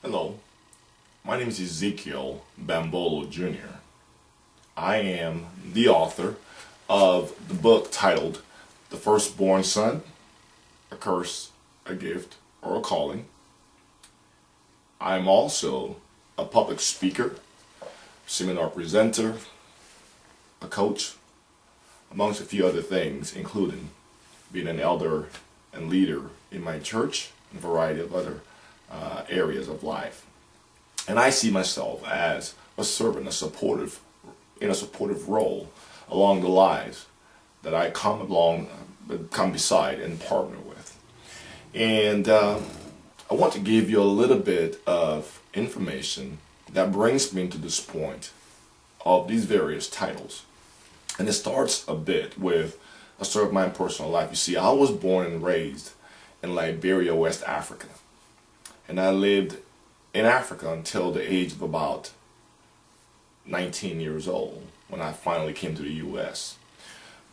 Hello, my name is Ezechiel Bambolo Jr. I am the author of the book titled The Firstborn Son, A Curse, a Gift, or a Calling. I'm also a public speaker, seminar presenter, a coach, amongst a few other things, including being an elder and leader in my church and a variety of other areas of life. And I see myself as a servant, in a supportive role along the lives that I come beside and partner with. And I want to give you a little bit of information that brings me to this point of these various titles. And it starts a bit with a story of my personal life. You see, I was born and raised in Liberia, West Africa. And I lived in Africa until the age of about 19 years old when I finally came to the U.S.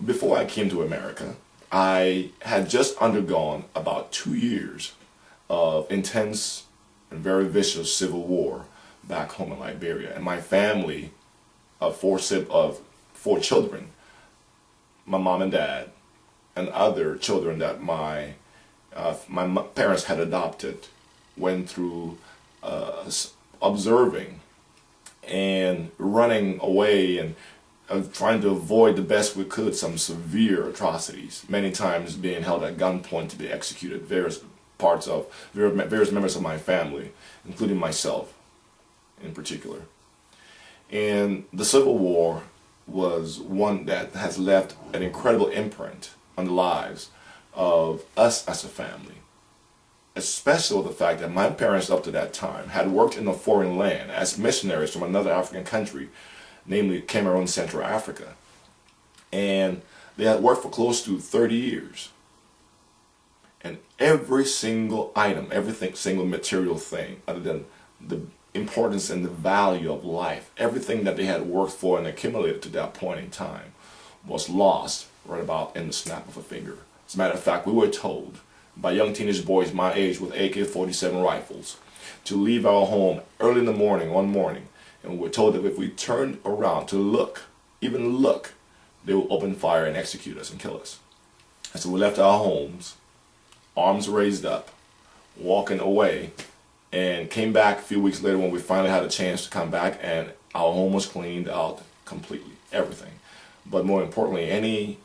Before I came to America, I had just undergone about 2 years of intense and very vicious civil war back home in Liberia. And my family of four children, my mom and dad, and other children that my parents had adopted, went through observing and running away and trying to avoid the best we could some severe atrocities, many times being held at gunpoint to be executed. Various members of my family, including myself in particular. And the Civil War was one that has left an incredible imprint on the lives of us as a family. Especially with the fact that my parents up to that time had worked in a foreign land as missionaries from another African country, namely Cameroon, Central Africa. And they had worked for close to 30 years. And every single item, single material thing, other than the importance and the value of life, everything that they had worked for and accumulated to that point in time was lost right about in the snap of a finger. As a matter of fact, we were told by young teenage boys my age with AK-47 rifles to leave our home early in the morning, one morning, and we were told that if we turned around to look, even look, they would open fire and execute us and kill us. And so we left our homes, arms raised up, walking away, and came back a few weeks later when we finally had a chance to come back, and our home was cleaned out completely, everything. But more importantly, any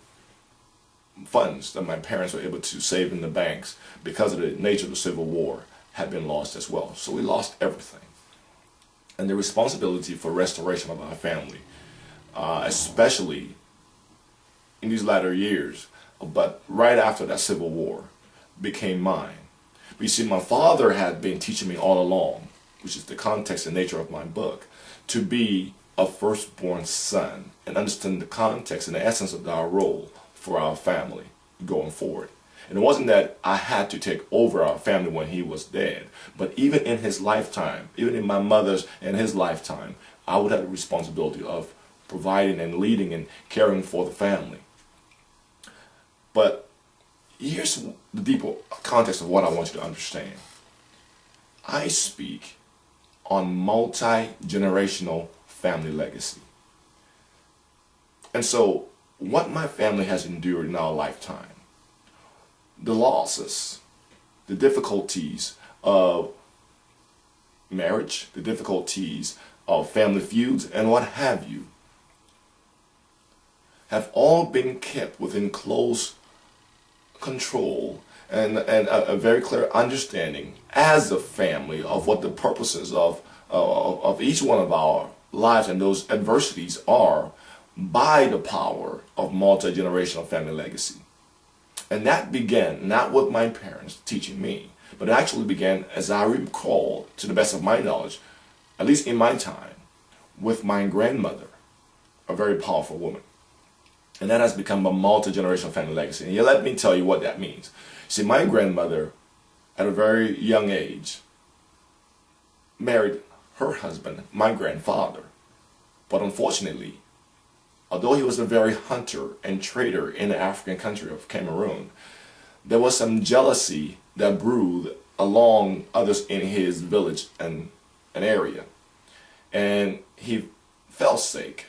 funds that my parents were able to save in the banks because of the nature of the Civil War had been lost as well. So we lost everything. And the responsibility for restoration of our family, especially in these latter years, but right after that Civil War, became mine. But you see, my father had been teaching me all along, which is the context and nature of my book, to be a firstborn son and understand the context and the essence of our role for our family going forward. And it wasn't that I had to take over our family when he was dead, but even in his lifetime, even in my mother's and his lifetime, I would have the responsibility of providing and leading and caring for the family. But here's the deeper context of what I want you to understand. I speak on multi-generational family legacy. And so what my family has endured in our lifetime, the losses, the difficulties of marriage, the difficulties of family feuds, and what have you, have all been kept within close control and a very clear understanding as a family of what the purposes of each one of our lives and those adversities are, by the power of multi-generational family legacy. And that began not with my parents teaching me, but it actually began, as I recall, to the best of my knowledge, at least in my time, with my grandmother, a very powerful woman. And that has become a multi-generational family legacy. And let me tell you what that means. See, my grandmother, at a very young age, married her husband, my grandfather. But unfortunately, although he was a very hunter and trader in the African country of Cameroon, there was some jealousy that brewed along others in his village and an area. And he fell sick,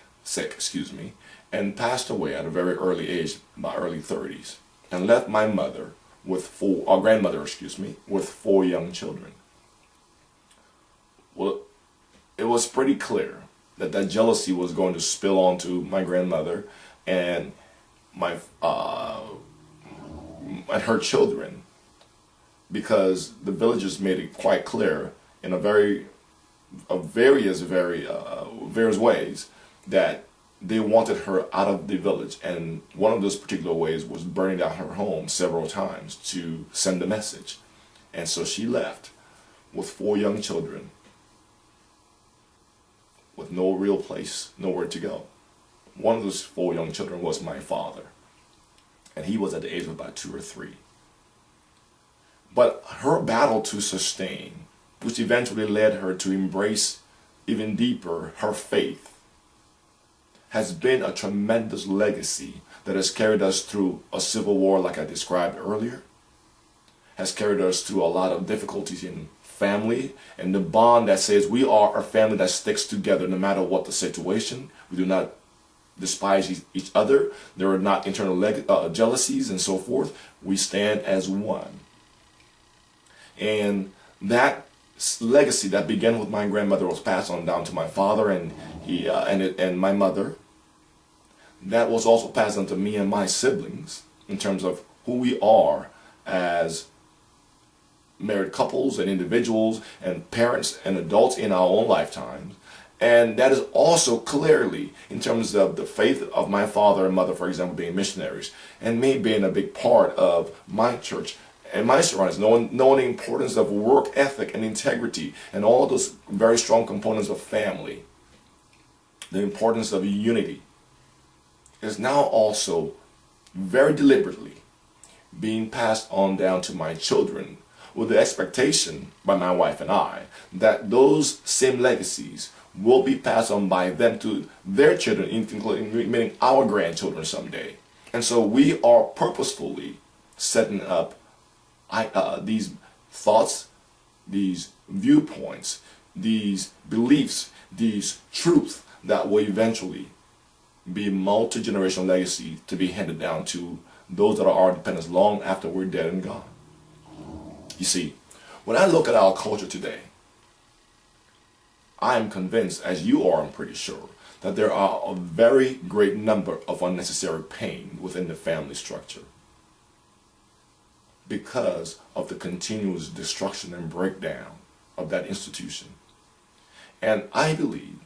and passed away at a very early age, my early 30s, and left my mother with grandmother, with 4 young children. Well, it was pretty clear that that jealousy was going to spill onto my grandmother and and her children, because the villagers made it quite clear in various ways that they wanted her out of the village, and one of those particular ways was burning down her home several times to send a message. And so she left with 4 young children with no real place, nowhere to go. One of those 4 young children was my father, and he was at the age of about 2 or 3. But her battle to sustain, which eventually led her to embrace even deeper her faith, has been a tremendous legacy that has carried us through a civil war like I described earlier, has carried us through a lot of difficulties in family, and the bond that says we are a family that sticks together no matter what the situation. We do not despise each other. There are not internal jealousies and so forth. We stand as one. And that legacy that began with my grandmother was passed on down to my father and my mother. That was also passed on to me and my siblings in terms of who we are as married couples and individuals and parents and adults in our own lifetimes. And that is also clearly in terms of the faith of my father and mother, for example, being missionaries, and me being a big part of my church and my surroundings, knowing the importance of work ethic and integrity and all those very strong components of family, the importance of unity, is now also very deliberately being passed on down to my children, with the expectation by my wife and I that those same legacies will be passed on by them to their children, including meaning our grandchildren someday. And so we are purposefully setting up these thoughts, these viewpoints, these beliefs, these truths that will eventually be multi-generational legacy to be handed down to those that are our dependents long after we're dead and gone. You see, when I look at our culture today, I am convinced, as you are, I'm pretty sure, that there are a very great number of unnecessary pain within the family structure because of the continuous destruction and breakdown of that institution. And I believe,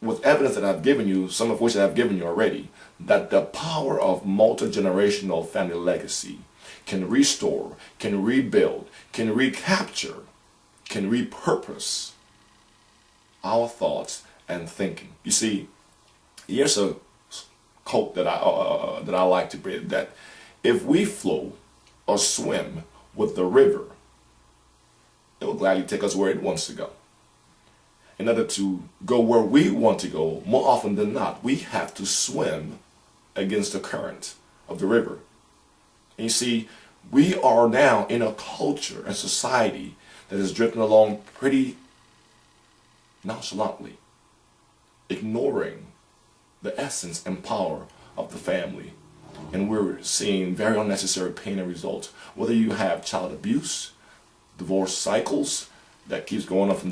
with evidence that I've given you, some of which I've given you already, that the power of multi-generational family legacy can restore, can rebuild, can recapture, can repurpose our thoughts and thinking. You see, here's a quote that I like to read, that if we flow or swim with the river, it will gladly take us where it wants to go. In order to go where we want to go, more often than not, we have to swim against the current of the river. And you see, we are now in a culture and society that is drifting along pretty nonchalantly, ignoring the essence and power of the family. And we're seeing very unnecessary pain and results. Whether you have child abuse, divorce cycles that keeps going on from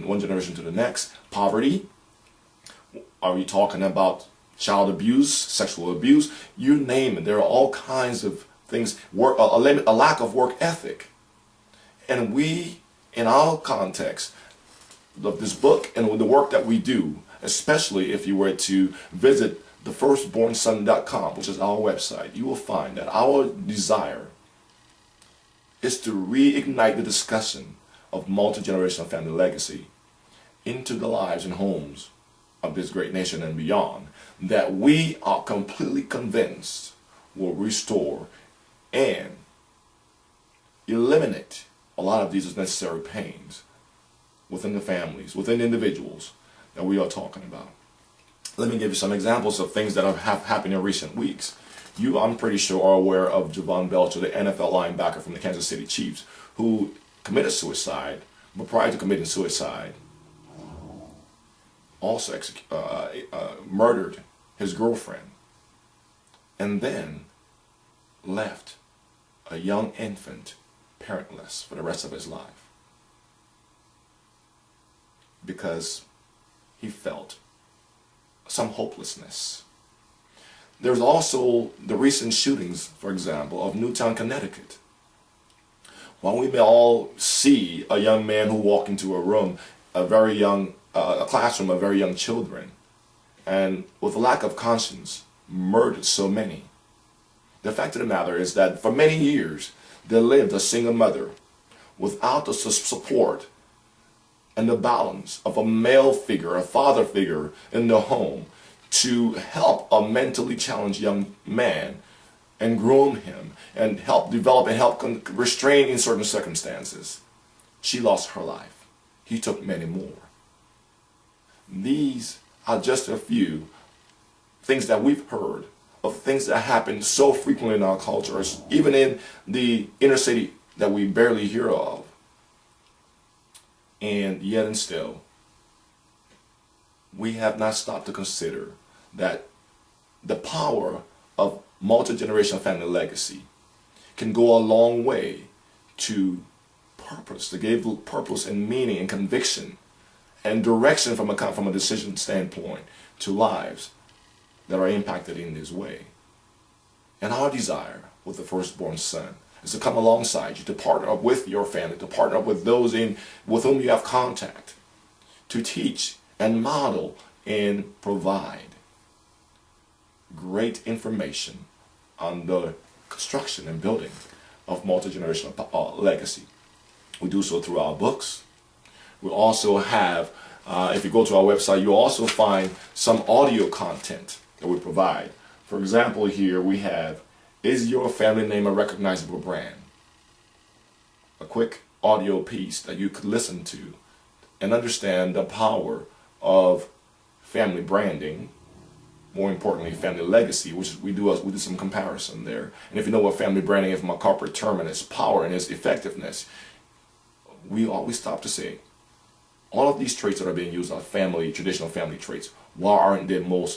one generation to the next, poverty, are we talking about child abuse, sexual abuse, you name it. There are all kinds of things, a lack of work ethic. And we, in our context of this book and with the work that we do, especially if you were to visit thefirstbornson.com, which is our website, you will find that our desire is to reignite the discussion of multi-generational family legacy into the lives and homes of this great nation and beyond, that we are completely convinced will restore and eliminate a lot of these unnecessary pains within the families, within individuals that we are talking about. Let me give you some examples of things that have happened in recent weeks. You, I'm pretty sure, are aware of Javon Belcher, the NFL linebacker from the Kansas City Chiefs, who committed suicide, but prior to committing suicide, also murdered his girlfriend, and then left a young infant parentless for the rest of his life because he felt some hopelessness. There's also the recent shootings, for example, of Newtown, Connecticut. While we may all see a young man who walked into a room, a classroom of very young children, and with a lack of conscience, murdered so many. The fact of the matter is that for many years, there lived a single mother without the support and the balance of a male figure, a father figure in the home to help a mentally challenged young man and groom him and help develop and help restrain in certain circumstances. She lost her life. He took many more. These are just a few things that we've heard of things that happen so frequently in our cultures, even in the inner city that we barely hear of. And yet and still, we have not stopped to consider that the power of multi-generational family legacy can go a long way to purpose, to give purpose and meaning and conviction and direction from a decision standpoint to lives that are impacted in this way. And our desire with the firstborn son is to come alongside you, to partner up with your family, to partner up with those with whom you have contact, to teach and model and provide great information on the construction and building of multi-generational legacy. We do so through our books. We also have, if you go to our website, you'll also find some audio content that we provide. For example, here we have, Is Your Family Name a Recognizable Brand? A quick audio piece that you could listen to and understand the power of family branding, more importantly, family legacy, which we do some comparison there. And if you know what family branding is from a corporate term and its power and its effectiveness, we always stop to say, all of these traits that are being used are traditional family traits. Why aren't they more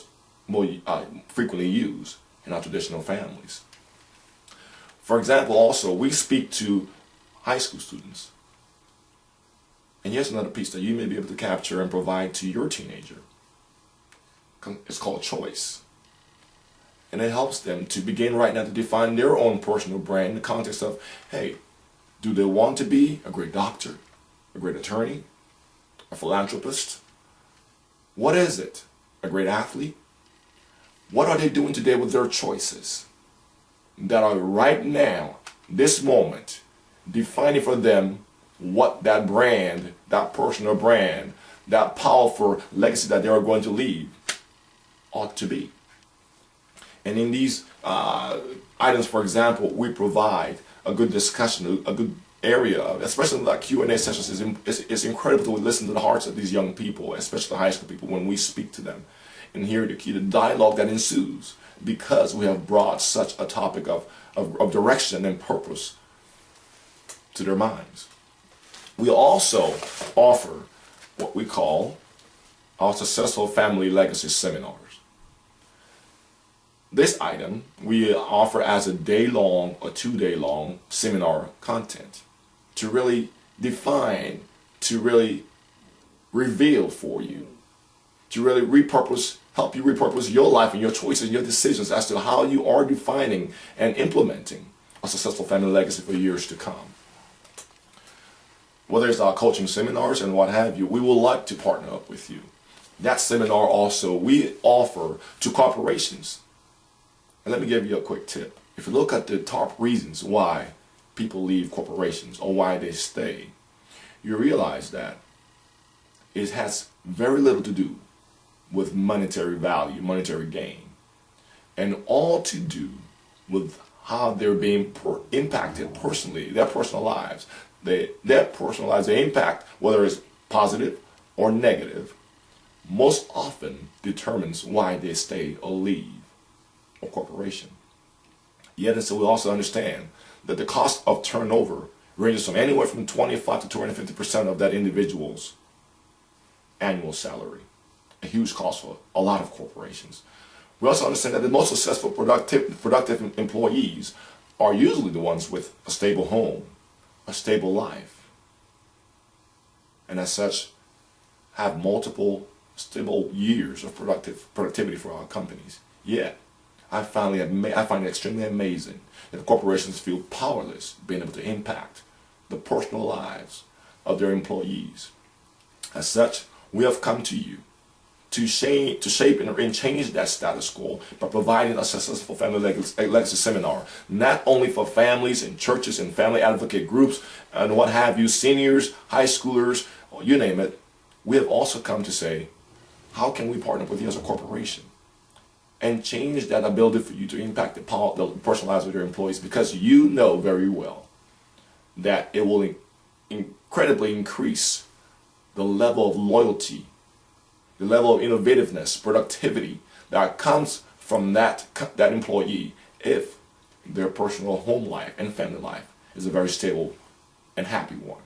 frequently used in our traditional families? For example, also, we speak to high school students. And here's another piece that you may be able to capture and provide to your teenager. It's called choice. And it helps them to begin right now to define their own personal brand in the context of, hey, do they want to be a great doctor, a great attorney, a philanthropist? What is it? A great athlete? What are they doing today with their choices that are right now, this moment, defining for them what that brand, that personal brand, that powerful legacy that they are going to leave ought to be? And in these items, for example, we provide a good discussion, a good area, especially like Q&A sessions. It's incredible to listen to the hearts of these young people, especially high school people, when we speak to them and hear the dialogue that ensues, because we have brought such a topic of direction and purpose to their minds. We also offer what we call our Successful Family Legacy Seminars. This item we offer as a day-long or 2-day-long seminar content to really define, to really reveal for you, to really help you repurpose your life and your choices and your decisions as to how you are defining and implementing a successful family legacy for years to come. Whether it's our coaching seminars and what have you, we would like to partner up with you. That seminar also we offer to corporations. And let me give you a quick tip. If you look at the top reasons why people leave corporations or why they stay, you realize that it has very little to do with monetary value, monetary gain, and all to do with how they're being impacted personally, their personal lives. Their personal lives, their impact, whether it's positive or negative, most often determines why they stay or leave a corporation. Yet, and so we also understand that the cost of turnover ranges from anywhere from 25 to 250% of that individual's annual salary. A huge cost for a lot of corporations. We also understand that the most successful productive employees are usually the ones with a stable home, a stable life, and as such have multiple stable years of productivity for our companies. Yet, I find it extremely amazing that corporations feel powerless being able to impact the personal lives of their employees. As such, we have come to you to shape and change that status quo by providing a successful family legacy seminar, not only for families and churches and family advocate groups and what have you, seniors, high schoolers, you name it. We have also come to say, how can we partner with you as a corporation and change that ability for you to impact the personal lives of your employees, because you know very well that it will incredibly increase the level of loyalty, the level of innovativeness, productivity that comes from that employee if their personal home life and family life is a very stable and happy one.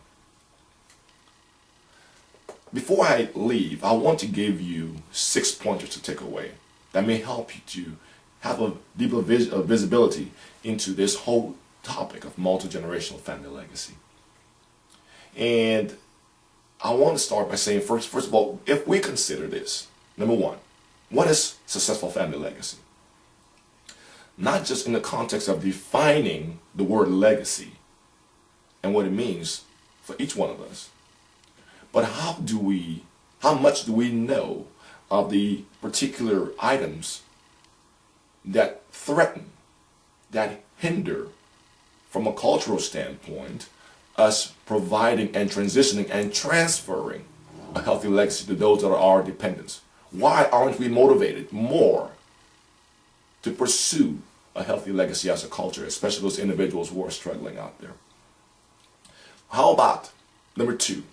Before I leave, I want to give you 6 pointers to take away that may help you to have a deeper visibility into this whole topic of multi-generational family legacy. And I want to start by saying, first of all, if we consider this, number one, what is successful family legacy? Not just in the context of defining the word legacy and what it means for each one of us, but how much do we know of the particular items that threaten, that hinder, from a cultural standpoint, us providing and transitioning and transferring a healthy legacy to those that are our dependents? Why aren't we motivated more to pursue a healthy legacy as a culture, especially those individuals who are struggling out there? How about number two,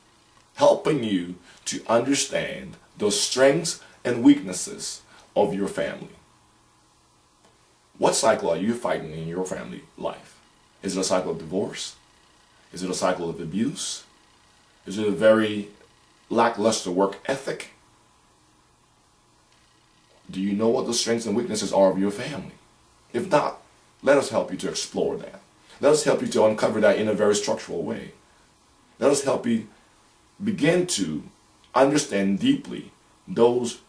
helping you to understand those strengths and weaknesses of your family? What cycle are you fighting in your family life? Is it a cycle of divorce? Is it a cycle of abuse? Is it a very lackluster work ethic? Do you know what the strengths and weaknesses are of your family? If not, let us help you to explore that. Let us help you to uncover that in a very structural way. Let us help you begin to understand deeply those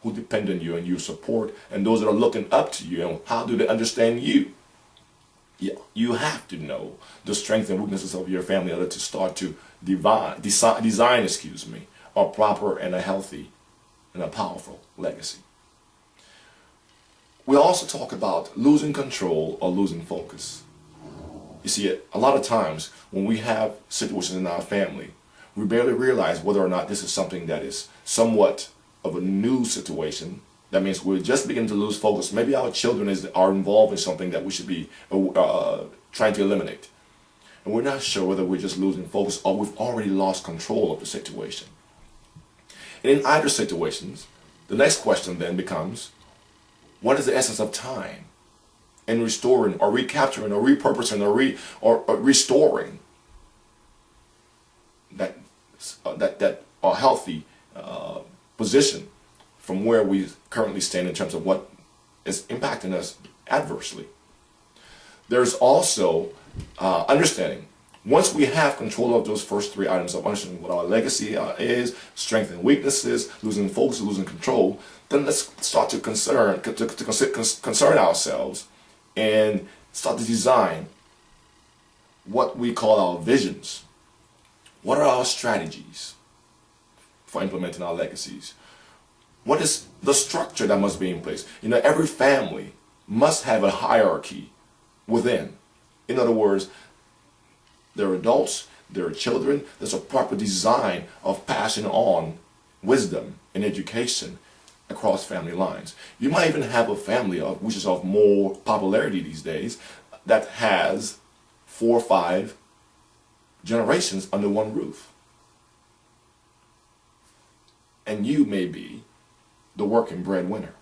who depend on you and your support, and those that are looking up to you, and how do they understand you? Yeah, you have to know the strengths and weaknesses of your family in order to start to design a proper and a healthy and a powerful legacy. We also talk about losing control or losing focus. You see, a lot of times when we have situations in our family, we barely realize whether or not this is something that is somewhat of a new situation. That means we're just beginning to lose focus. Maybe our children are involved in something that we should be trying to eliminate. And we're not sure whether we're just losing focus or we've already lost control of the situation. And in either situations, the next question then becomes, what is the essence of time in restoring or recapturing or repurposing or restoring that healthy position from where we currently stand in terms of what is impacting us adversely? There's also understanding. Once we have control of those first three items of understanding what our legacy is, strengths and weaknesses, losing focus, losing control, then let's start to concern ourselves and start to design what we call our visions. What are our strategies for implementing our legacies? What is the structure that must be in place? You know, every family must have a hierarchy within. In other words, there are adults, there are children. There's a proper design of passing on wisdom and education across family lines. You might even have a family which is of more popularity these days that has 4 or 5 generations under one roof. And you may be the working breadwinner.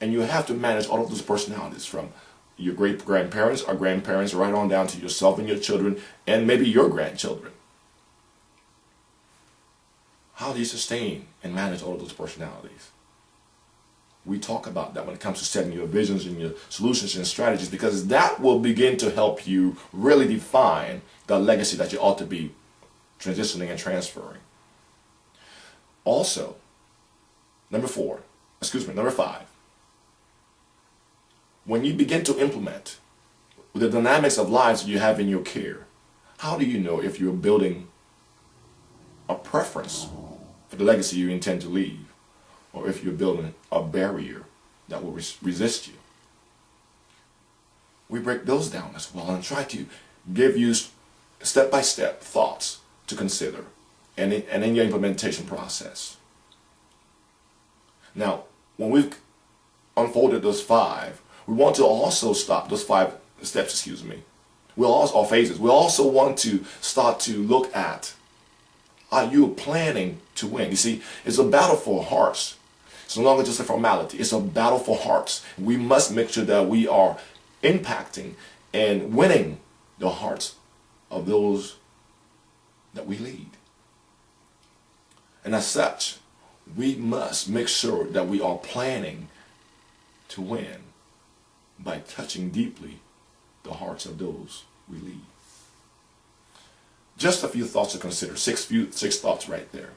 And you have to manage all of those personalities, from your great-grandparents or grandparents, right on down to yourself and your children, and maybe your grandchildren. How do you sustain and manage all of those personalities? We talk about that when it comes to setting your visions and your solutions and strategies, because that will begin to help you really define the legacy that you ought to be transitioning and transferring. Also, number 5, when you begin to implement the dynamics of lives you have in your care, how do you know if you're building a preference for the legacy you intend to leave, or if you're building a barrier that will resist you? We break those down as well and try to give you step-by-step thoughts to consider and in your implementation process. Now, when we've unfolded those 5, we want to also stop those 5 steps, or phases. We also want to start to look at, are you planning to win? You see, it's a battle for hearts. It's no longer just a formality. It's a battle for hearts. We must make sure that we are impacting and winning the hearts of those that we lead. And as such, we must make sure that we are planning to win by touching deeply the hearts of those we lead. Just a few thoughts to consider, 6 thoughts right there,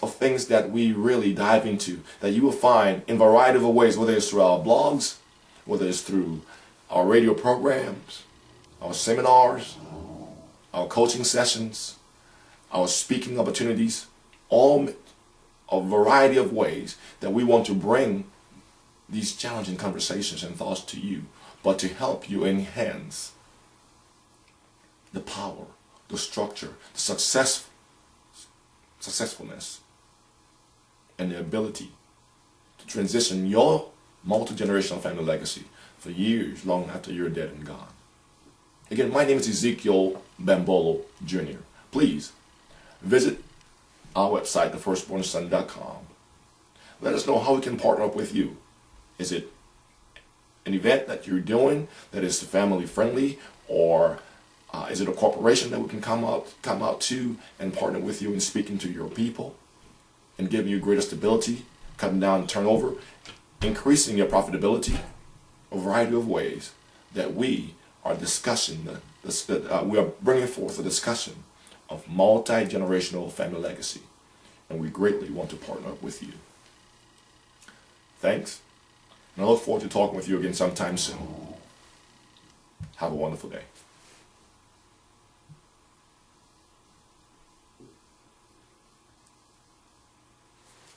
of things that we really dive into, that you will find in a variety of ways, whether it's through our blogs, whether it's through our radio programs, our seminars, our coaching sessions, our speaking opportunities, all a variety of ways that we want to bring these challenging conversations and thoughts to you, but to help you enhance the power, the structure, the successfulness, and the ability to transition your multi-generational family legacy for years long after you're dead and gone. Again, my name is Ezechiel Bambolo Jr. Please visit our website, thefirstbornson.com. Let us know how we can partner up with you. Is it an event that you're doing that is family friendly, or is it a corporation that we can come out to and partner with you in speaking to your people and giving you greater stability, cutting down turnover, increasing your profitability, a variety of ways that we are discussing, we are bringing forth a discussion of multi-generational family legacy, and we greatly want to partner up with you. Thanks, and I look forward to talking with you again sometime soon. Have a wonderful day.